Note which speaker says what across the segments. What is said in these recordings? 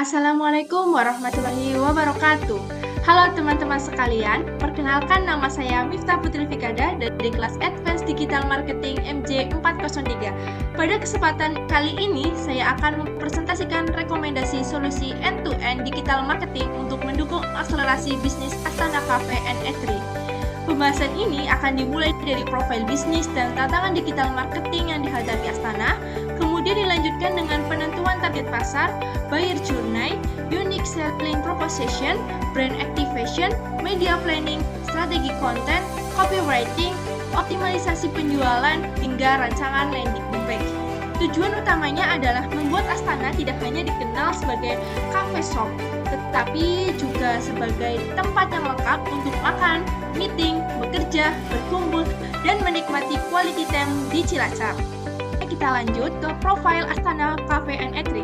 Speaker 1: Assalamualaikum warahmatullahi wabarakatuh. Halo teman-teman sekalian, perkenalkan nama saya Miftah Putri Fikada dari kelas Advanced Digital Marketing MJ 403. Pada kesempatan kali ini, saya akan mempresentasikan rekomendasi solusi end-to-end digital marketing untuk mendukung akselerasi bisnis Astana Cafe & Eatery. Pembahasan ini akan dimulai dari profil bisnis dan tantangan digital marketing yang dihadapi Astana, kemudian dilanjutkan dengan penentuan target pasar, buyer journey, unique selling proposition, brand activation, media planning, strategi konten, copywriting, optimalisasi penjualan, hingga rancangan landing page. Tujuan utamanya adalah membuat Astana tidak hanya dikenal sebagai cafe shop, tetapi juga sebagai tempat yang lengkap untuk makan, meeting, bekerja, berkumpul, dan menikmati quality time di Cilacap. Kita lanjut ke profil Astana Cafe & Eatery.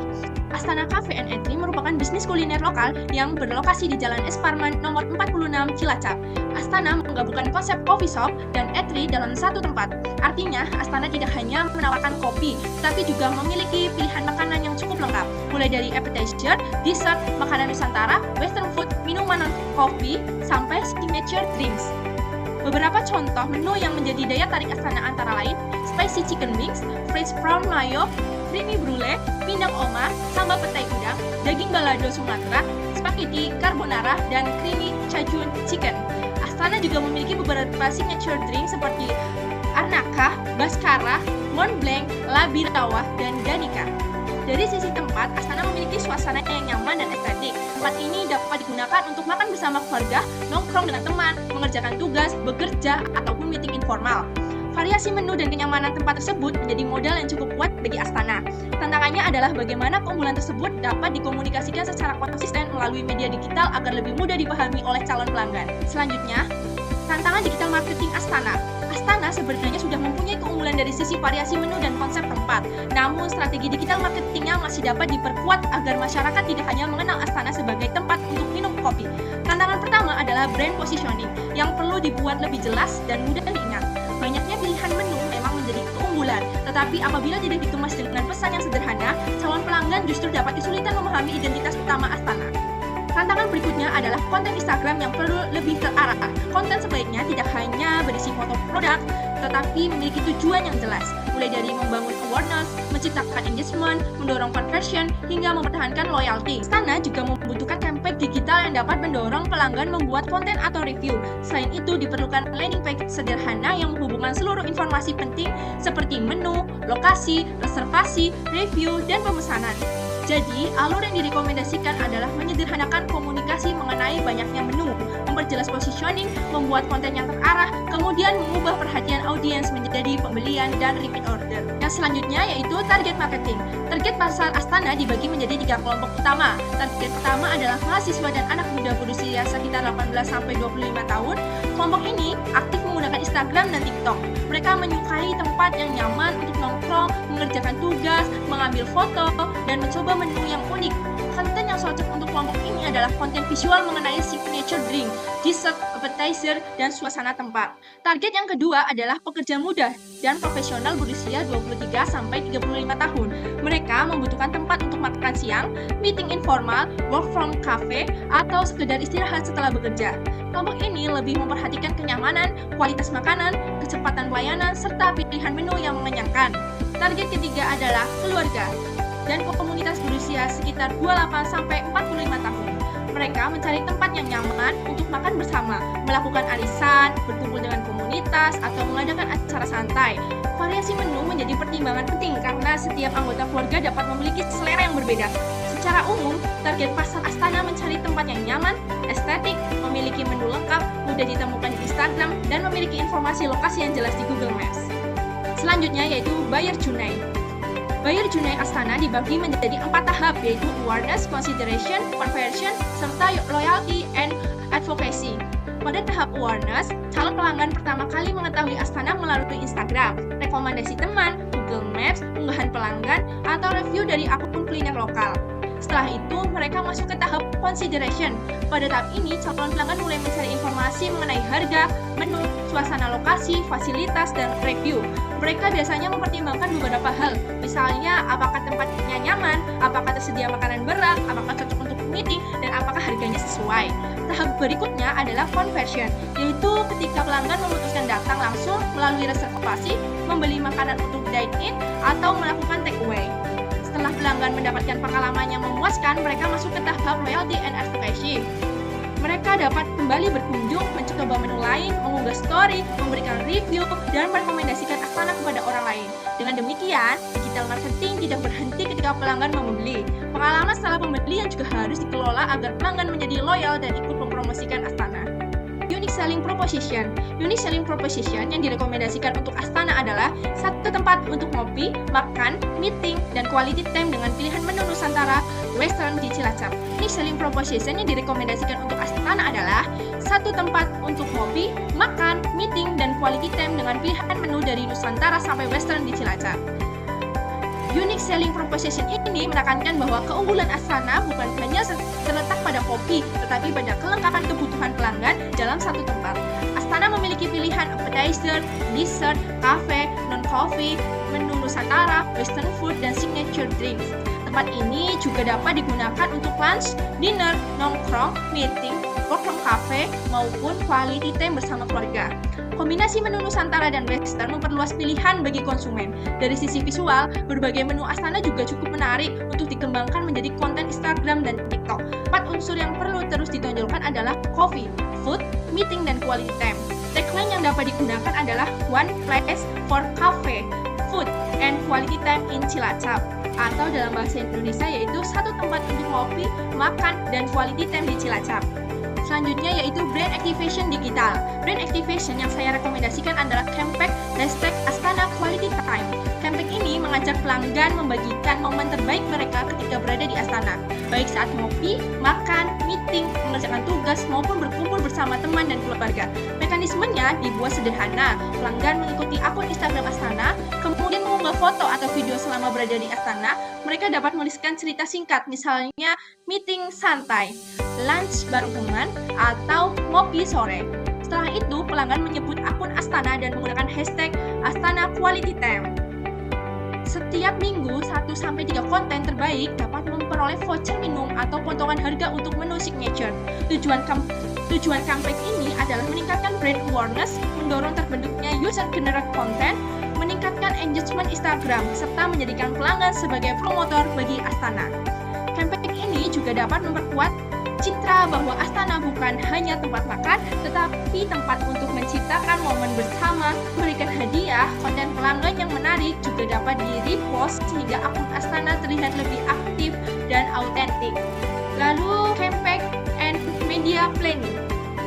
Speaker 1: Astana Cafe & Eatery merupakan bisnis kuliner lokal yang berlokasi di Jalan Es Parman nomor 46 Cilacap. Astana menggabungkan konsep coffee shop dan eatery dalam satu tempat. Artinya, Astana tidak hanya menawarkan kopi, tapi juga memiliki pilihan makanan yang cukup lengkap, mulai dari appetizer, dessert, makanan Nusantara, western food, minuman non-kopi, sampai signature drinks. Beberapa contoh menu yang menjadi daya tarik Astana antara lain spicy chicken wings, fresh prawn mayo, creamy brulee, pindang oma, sambal petai udang, daging balado Sumatera, spaghetti carbonara, dan creamy cajun chicken. Astana juga memiliki beberapa signature drink seperti Arnaka, Baskara, Mont Blanc, Labirawah, dan Danica. Dari sisi tempat, Astana memiliki suasana yang nyaman dan estetik. Tempat ini dapat digunakan untuk makan bersama keluarga, nongkrong dengan teman, mengerjakan tugas, bekerja, ataupun meeting informal. Variasi menu dan kenyamanan tempat tersebut menjadi modal yang cukup kuat bagi Astana. Tantangannya adalah bagaimana keunggulan tersebut dapat dikomunikasikan secara konsisten melalui media digital agar lebih mudah dipahami oleh calon pelanggan. Selanjutnya, tantangan digital marketing Astana. Astana sebenarnya sudah mempunyai keunggulan dari sisi variasi menu dan konsep tempat. Namun, strategi digital marketingnya masih dapat diperkuat agar masyarakat tidak hanya mengenal Astana sebagai tempat untuk minum kopi. Tantangan pertama adalah brand positioning yang perlu dibuat lebih jelas dan mudah diingat. Banyaknya pilihan menu memang menjadi keunggulan, tetapi apabila tidak dikemas dengan pesan yang sederhana, calon pelanggan justru dapat kesulitan memahami identitas utama Astana. Tantangan berikutnya adalah konten Instagram yang perlu lebih terarah. Konten sebaiknya tidak hanya berisi foto produk, tetapi memiliki tujuan yang jelas, mulai dari membangun awareness, menciptakan engagement, mendorong conversion, hingga mempertahankan loyalty. Astana juga membutuhkan campaign digital yang dapat mendorong pelanggan membuat konten atau review. Selain itu, diperlukan landing page sederhana yang menghubungkan seluruh informasi penting seperti menu, lokasi, reservasi, review, dan pemesanan. Jadi, alur yang direkomendasikan adalah menyederhanakan komunikasi mengenai banyaknya menu, memperjelas positioning, membuat konten yang terarah, kemudian mengubah perhatian audiens menjadi pembelian dan repeat order. Yang selanjutnya yaitu target marketing. Target pasar Astana dibagi menjadi 3 kelompok utama. Target pertama adalah mahasiswa dan anak muda berusia sekitar 18-25 tahun. Kelompok ini aktif menggunakan Instagram dan TikTok. Mereka menyukai tempat yang nyaman untuk nongkrong, mengerjakan tugas, mengambil foto, dan mencoba menu yang unik. Konten yang cocok untuk kelompok ini adalah konten visual mengenai signature drink, dessert, appetizer, dan suasana tempat. Target yang kedua adalah pekerja muda dan profesional berusia 23-35 tahun. Mereka membutuhkan tempat untuk makan siang, meeting informal, work from cafe, atau sekedar istirahat setelah bekerja. Kelompok ini lebih memperhatikan kenyamanan, kualitas makanan, kecepatan pelayanan, serta pilihan menu yang mengenyangkan. Target ketiga adalah keluarga dan komunitas berusia sekitar 28-45 tahun. Mereka mencari tempat yang nyaman untuk makan bersama, melakukan arisan, berkumpul dengan komunitas, atau mengadakan acara santai. Variasi menu menjadi pertimbangan penting karena setiap anggota keluarga dapat memiliki selera yang berbeda. Secara umum, target pasar Astana mencari tempat yang nyaman, estetik, memiliki menu lengkap, mudah ditemukan di Instagram, dan memiliki informasi lokasi yang jelas di Google Maps. Selanjutnya yaitu buyer journey. Buyer journey Astana dibagi menjadi 4 tahap, yaitu awareness, consideration, conversion, serta loyalty and advocacy. Pada tahap awareness, calon pelanggan pertama kali mengetahui Astana melalui Instagram, rekomendasi teman, Google Maps, unggahan pelanggan, atau review dari akun kuliner lokal. Setelah itu, mereka masuk ke tahap consideration. Pada tahap ini, calon pelanggan mulai mencari informasi mengenai harga, menu, suasana lokasi, fasilitas, dan review. Mereka biasanya mempertimbangkan beberapa hal, misalnya apakah tempatnya nyaman, apakah tersedia makanan berat, apakah cocok untuk meeting, dan apakah harganya sesuai. Tahap berikutnya adalah conversion, yaitu ketika pelanggan memutuskan datang langsung melalui reservasi, membeli makanan untuk dine-in, atau melakukan take-away. Setelah pelanggan mendapatkan pengalaman yang memuaskan, mereka masuk ke tahap loyalty and advocacy. Mereka dapat kembali berkunjung, mencoba menu lain, mengunggah story, memberikan review, dan merekomendasikan Astana kepada orang lain. Dengan demikian, digital marketing tidak berhenti ketika pelanggan membeli. Pengalaman setelah pembelian juga harus dikelola agar pelanggan menjadi loyal dan ikut mempromosikan Astana. Unique selling proposition. Unique selling proposition yang direkomendasikan untuk Astana adalah satu tempat untuk ngopi, makan, meeting, dan quality time dengan pilihan menu Nusantara, Western di Cilacap. Unique selling proposition yang direkomendasikan untuk Astana adalah satu tempat untuk ngopi, makan, meeting, dan quality time dengan pilihan menu dari Nusantara sampai Western di Cilacap. Unique selling proposition ini menekankan bahwa keunggulan Astana bukan hanya terletak pada kopi, tetapi pada kelengkapan kebutuhan pelanggan dalam satu tempat. Astana memiliki pilihan appetizer, dessert, cafe, non-coffee, menu Nusantara, western food, dan signature drinks. Tempat ini juga dapat digunakan untuk lunch, dinner, nongkrong, meeting, work from cafe, maupun quality time bersama keluarga. Kombinasi menu Nusantara dan Western memperluas pilihan bagi konsumen. Dari sisi visual, berbagai menu Astana juga cukup menarik untuk dikembangkan menjadi konten Instagram dan TikTok. 4 unsur yang perlu terus ditonjolkan adalah coffee, food, meeting, dan quality time. Tagline yang dapat digunakan adalah One Place for Cafe, Food, and Quality Time in Cilacap. Atau dalam bahasa Indonesia yaitu satu tempat untuk ngopi, makan, dan quality time di Cilacap. Selanjutnya yaitu brand activation digital. Brand activation yang saya rekomendasikan adalah campaign #Astana Quality Time. Campaign ini mengajak pelanggan membagikan momen terbaik mereka ketika berada di Astana, baik saat ngopi, makan, meeting, mengerjakan tugas, maupun berkumpul bersama teman dan keluarga. Mekanismenya dibuat sederhana. Pelanggan mengikuti akun Instagram Astana, kemudian mengunggah foto atau video selama berada di Astana. Mereka dapat menuliskan cerita singkat, misalnya meeting santai, lunch bareng teman, atau ngopi sore. Setelah itu, pelanggan menyebut akun Astana dan menggunakan hashtag Astana Quality Time. Setiap minggu, 1-3 konten terbaik dapat memperoleh voucher minum atau potongan harga untuk menu signature. Tujuan campaign ini adalah meningkatkan brand awareness, mendorong terbentuknya user-generated content, meningkatkan engagement Instagram, serta menjadikan pelanggan sebagai promotor bagi Astana. Campaign ini juga dapat memperkuat citra bahwa Astana bukan hanya tempat makan, tetapi tempat untuk menciptakan momen bersama, memberikan hadiah. Konten pelanggan yang menarik juga dapat di-repost sehingga akun Astana terlihat lebih aktif dan autentik. Lalu, campaign and media planning.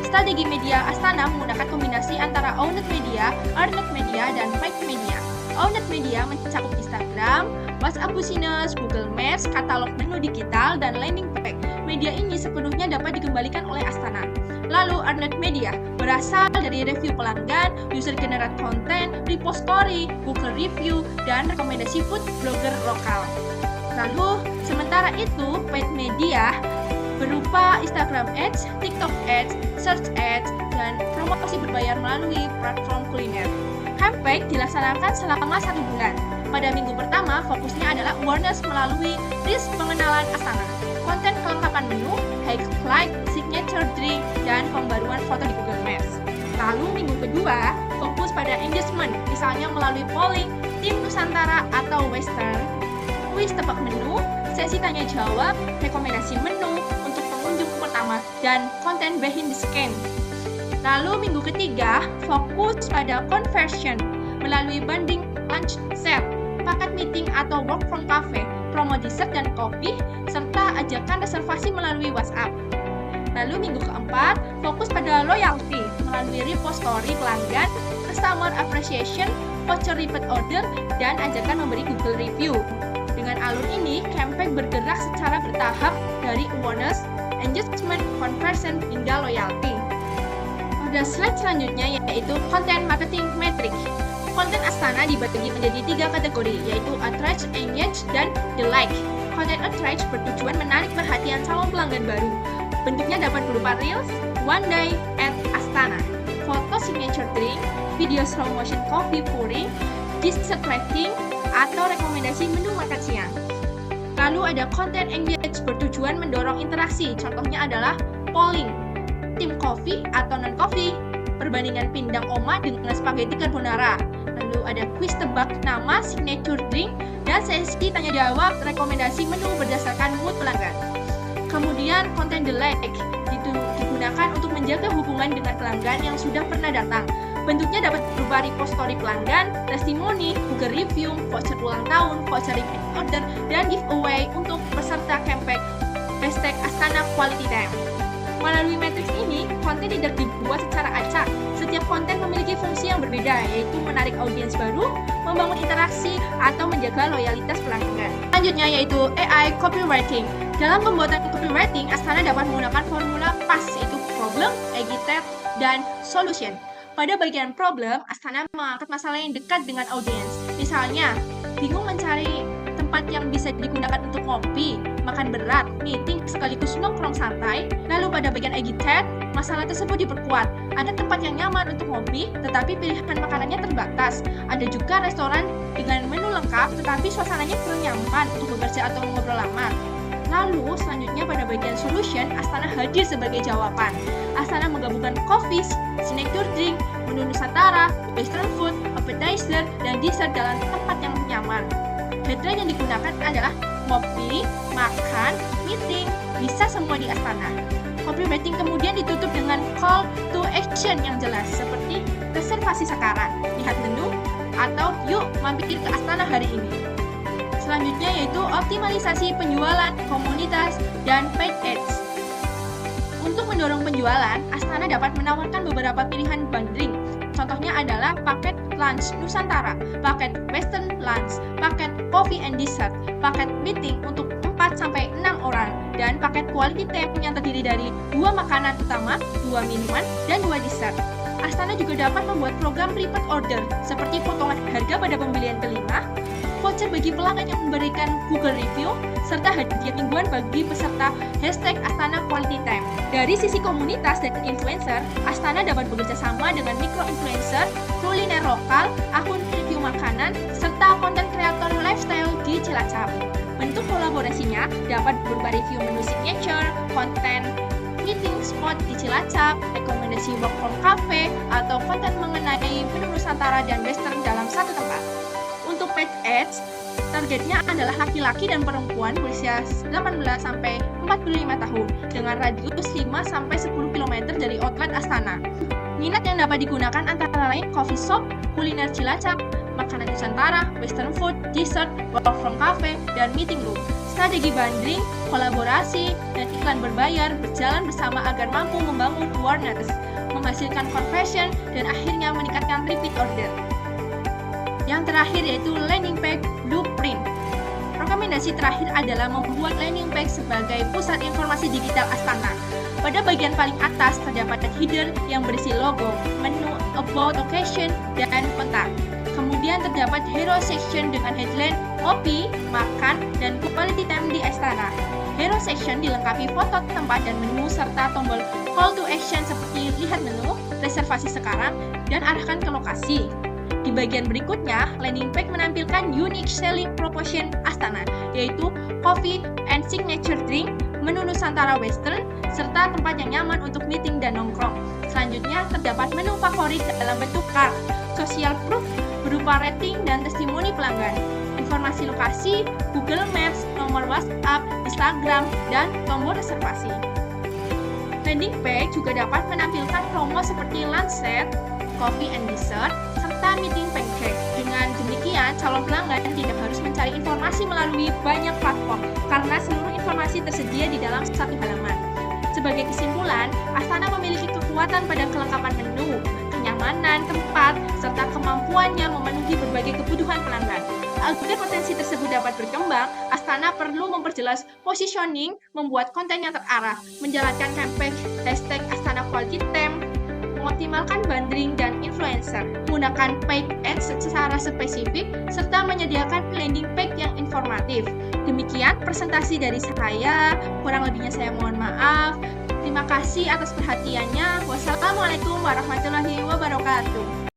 Speaker 1: Strategi media Astana menggunakan kombinasi antara owned media, earned media, dan paid media. Owned media mencakup Instagram, WhatsApp Business, Google Maps, katalog menu digital, dan landing page. Media ini sepenuhnya dapat dikembalikan oleh Astana. Lalu earned media berasal dari review pelanggan, user-generated content, repost story, Google review, dan rekomendasi food blogger lokal. Lalu, sementara itu, paid media berupa Instagram Ads, TikTok Ads, Search Ads, dan promosi berbayar melalui platform kuliner. Campaign dilaksanakan selama 1 bulan. Pada minggu pertama, fokusnya adalah awareness melalui list pengenalan Astana, konten kelengkapan menu, highlight, signature drink, dan pembaruan foto di Google Maps. Lalu minggu kedua, fokus pada engagement, misalnya melalui polling, tim Nusantara atau Western, kuis tebak menu, sesi tanya jawab, rekomendasi menu untuk pengunjung pertama, dan konten behind the scene. Lalu minggu ketiga, fokus pada conversion melalui bundling lunch set, paket meeting atau work from cafe, promo dessert dan kopi, serta ajakan reservasi melalui WhatsApp. Lalu minggu keempat, fokus pada loyalty melalui repost story pelanggan, customer appreciation, voucher repeat order, dan ajakan memberi Google review. Dengan alur ini, campaign bergerak secara bertahap dari awareness, engagement, conversion, hingga loyalty. Pada slide selanjutnya yaitu content marketing metric. Konten Astana dibagi menjadi 3 kategori, yaitu attract, engage, dan the like. Content Attract bertujuan menarik perhatian calon pelanggan baru. Bentuknya dapat berupa Reels, One Day at Astana, foto signature drink, video slow motion coffee pouring, dessert lighting, atau rekomendasi menu makan siang. Lalu ada Content Engage bertujuan mendorong interaksi, contohnya adalah polling, tim coffee atau non-coffee, perbandingan pindang oma dengan spaghetti carbonara. Lalu ada quiz tebak nama signature drink dan sesi tanya jawab rekomendasi menu berdasarkan mood pelanggan. Kemudian konten delay digunakan untuk menjaga hubungan dengan pelanggan yang sudah pernah datang. Bentuknya dapat berupa repost story pelanggan, testimoni, Google review, voucher ulang tahun, voucher repeat order, dan giveaway untuk peserta campaign #Astana Quality Time. Melalui matriks ini, konten tidak dibuat secara acak. Setiap konten memiliki fungsi yang berbeda, yaitu menarik audiens baru, membangun interaksi, atau menjaga loyalitas pelanggan. Selanjutnya yaitu AI Copywriting. Dalam pembuatan copywriting, Astana dapat menggunakan formula PAS, yaitu Problem, Agitate, dan Solution. Pada bagian problem, Astana mengangkat masalah yang dekat dengan audiens. Misalnya, bingung mencari tempat yang bisa digunakan untuk ngopi, makan berat, meeting sekaligus nongkrong santai. Lalu pada bagian agitate, masalah tersebut diperkuat. Ada tempat yang nyaman untuk ngopi, tetapi pilihan makanannya terbatas. Ada juga restoran dengan menu lengkap, tetapi suasananya kurang nyaman untuk bekerja atau ngobrol lama. Lalu selanjutnya pada bagian solution, Astana hadir sebagai jawaban. Astana menggabungkan coffee, signature drink, menu Nusantara, western food, appetizer, dan dessert dalam tempat yang nyaman. Headline yang digunakan adalah ngopi, makan, meeting, bisa semua di Astana. Copywriting kemudian ditutup dengan call to action yang jelas, seperti reservasi sekarang, lihat menu, atau yuk mampir ke Astana hari ini. Selanjutnya yaitu optimalisasi penjualan, komunitas, dan paid ads. Untuk mendorong penjualan, Astana dapat menawarkan beberapa pilihan bundling. Contohnya adalah paket lunch Nusantara, paket western lunch, paket coffee and dessert, paket meeting untuk 4-6 orang, dan paket quality time yang terdiri dari 2 makanan utama, 2 minuman, dan 2 dessert. Astana juga dapat membuat program repeat order, seperti potongan harga pada pembelian kelima, voucher bagi pelanggan yang memberikan Google review, serta hadiah mingguan bagi peserta #Astana Quality Time. Dari sisi komunitas dan influencer, Astana dapat bekerja sama dengan micro-influencer, kuliner lokal, akun review makanan, serta konten kreator lifestyle di Cilacap. Bentuk kolaborasinya dapat berupa review menu signature, konten meeting spot di Cilacap, rekomendasi work from cafe, atau konten mengenai menu Nusantara dan Western dalam satu tempat. Untuk paid ads, targetnya adalah laki-laki dan perempuan berusia 18-45 tahun dengan radius 5-10 km dari outlet Astana. Minat yang dapat digunakan antara lain coffee shop, kuliner Cilacap, makanan Nusantara, western food, dessert, work from cafe, dan meeting room. Strategi bundling, kolaborasi, dan iklan berbayar berjalan bersama agar mampu membangun awareness, menghasilkan conversion, dan akhirnya meningkatkan repeat order. Yang terakhir yaitu landing page blueprint. Rekomendasi terakhir adalah membuat landing page sebagai pusat informasi digital Astana. Pada bagian paling atas terdapat header yang berisi logo, menu, about location, dan kontak. Kemudian terdapat hero section dengan headline kopi, makan, dan quality time di Astana. Hero section dilengkapi foto tempat dan menu serta tombol call to action seperti lihat menu, reservasi sekarang, dan arahkan ke lokasi. Di bagian berikutnya, landing page menampilkan unique selling proposition Astana, yaitu coffee and signature drink, menu Nusantara Western, serta tempat yang nyaman untuk meeting dan nongkrong. Selanjutnya, terdapat menu favorit dalam bentuk card, social proof berupa rating dan testimoni pelanggan, informasi lokasi, Google Maps, nomor WhatsApp, Instagram, dan tombol reservasi. Landing page juga dapat menampilkan promo seperti lunch set, coffee and dessert, serta meeting pancake. Dengan demikian, calon pelanggan tidak harus mencari informasi melalui banyak platform karena seluruh informasi tersedia di dalam satu halaman. Sebagai kesimpulan, Astana memiliki kekuatan pada kelengkapan menu, kenyamanan tempat, serta kemampuannya memenuhi berbagai kebutuhan pelanggan. Agar potensi tersebut dapat berkembang, Astana perlu memperjelas positioning, membuat konten yang terarah, menjalankan campaign #Astana Quality Time, mengoptimalkan bundling dan influencer influencer, menggunakan paid ads secara spesifik, serta menyediakan landing page yang informatif. Demikian presentasi dari saya, kurang lebihnya saya mohon maaf. Terima kasih atas perhatiannya. Wassalamualaikum warahmatullahi wabarakatuh.